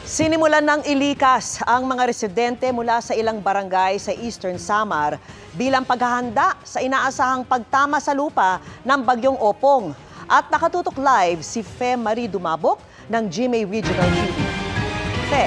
Sinimulan ng ilikas ang mga residente mula sa ilang barangay sa Eastern Samar bilang paghahanda sa inaasahang pagtama sa lupa ng Bagyong Opong. At nakatutok live si Fe Marie Dumabok ng GMA Regional TV. Fe.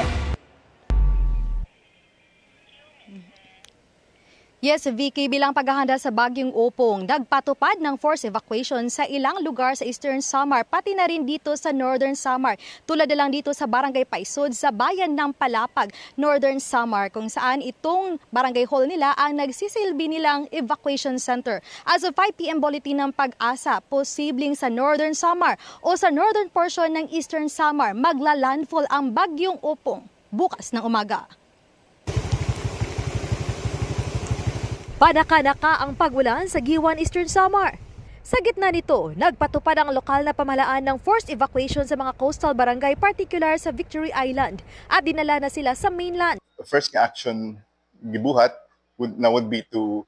Yes, Vicky, bilang paghahanda sa Bagyong Opong, nagpatupad ng forced evacuation sa ilang lugar sa Eastern Samar, pati na rin dito sa Northern Samar. Tulad na lang dito sa Barangay Paisod sa bayan ng Palapag, Northern Samar, kung saan itong barangay hall nila ang nagsisilbi nilang evacuation center. As of 5 p.m. bulletin ng Pag-asa, posibleng sa Northern Samar o sa northern portion ng Eastern Samar magla-landfall ang Bagyong Opong bukas ng umaga. Panaka-naka ang pagulan sa Giwan, Eastern Samar. Sa gitna nito, nagpatupad ang lokal na pamahalaan ng forced evacuation sa mga coastal barangay, particular sa Victory Island, at dinala na sila sa mainland. The first action gibuhat would be to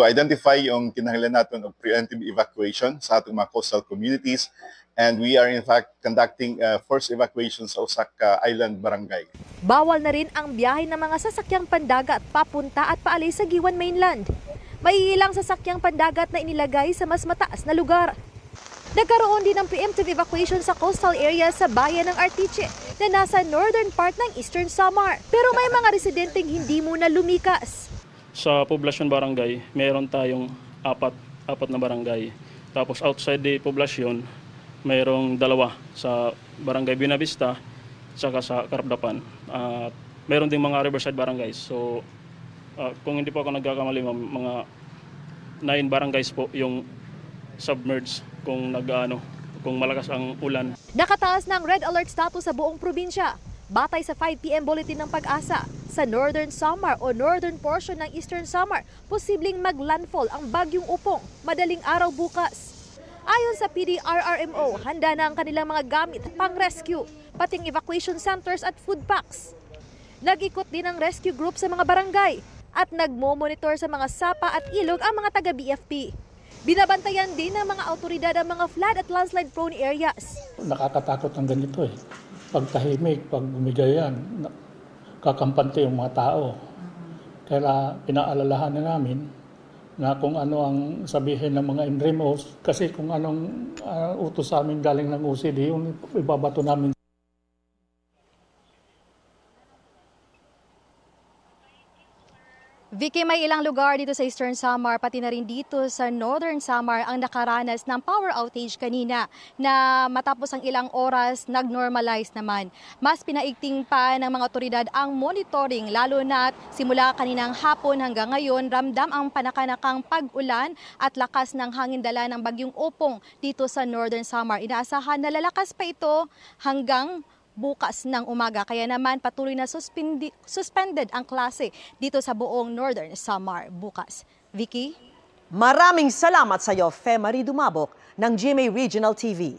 identify yung kinahanglan natin of preemptive evacuation sa ating mga coastal communities, and we are in fact conducting forced evacuation sa Osaka Island Barangay. Bawal na rin ang biyahe ng mga sasakyang pandagat papunta at paalis sa Giwan Mainland. May ilang sasakyang pandagat na inilagay sa mas mataas na lugar. Nagkaroon din ng preemptive evacuation sa coastal area sa bayan ng Artiche na nasa northern part ng Eastern Samar. Pero may mga residenteng hindi muna lumikas. Sa poblasyon barangay, meron tayong apat na barangay. Tapos outside the poblasyon, mayroong dalawa sa Barangay Binavista saka sa Carapdapan. Mayroon ding mga riverside barangays. So kung hindi po ako nagkakamali, mga 9 barangays po yung submerged kung malakas ang ulan. Nakataas ng red alert status sa buong probinsya. Batay sa 5 p.m. bulletin ng Pag-asa, sa Northern Samar o northern portion ng Eastern Samar, posibleng maglandfall ang Bagyong Opong madaling araw bukas. Ayon sa PDRRMO, handa na ang kanilang mga gamit pang-rescue, pating evacuation centers at food packs. Nag-ikot din ang rescue group sa mga barangay at nagmo-monitor sa mga sapa at ilog ang mga taga-BFP. Binabantayan din ng mga autoridad ang mga flood at landslide-prone areas. Nakakatakot ang ganito eh. Pag tahimik, pag bumigayan, kakampante yung mga tao. Kaya pinaalalahan na namin na kung ano ang sabihin ng mga INRIMOS, kasi kung anong utos sa amin galing ng OCD, yung ibabato namin. Vicky, may ilang lugar dito sa Eastern Samar, pati na rin dito sa Northern Samar ang nakaranas ng power outage kanina na matapos ang ilang oras, nag-normalize naman. Mas pinaigting pa ng mga otoridad ang monitoring, lalo na simula kaninang hapon hanggang ngayon, ramdam ang panakanakang pag-ulan at lakas ng hangin dala ng Bagyong Opong dito sa Northern Samar. Inaasahan na lalakas pa ito hanggang bukas ng umaga. Kaya naman patuloy na suspended ang klase dito sa buong Northern Samar bukas. Vicky? Maraming salamat sa iyo, Fe Marie Dumabok ng GMA Regional TV.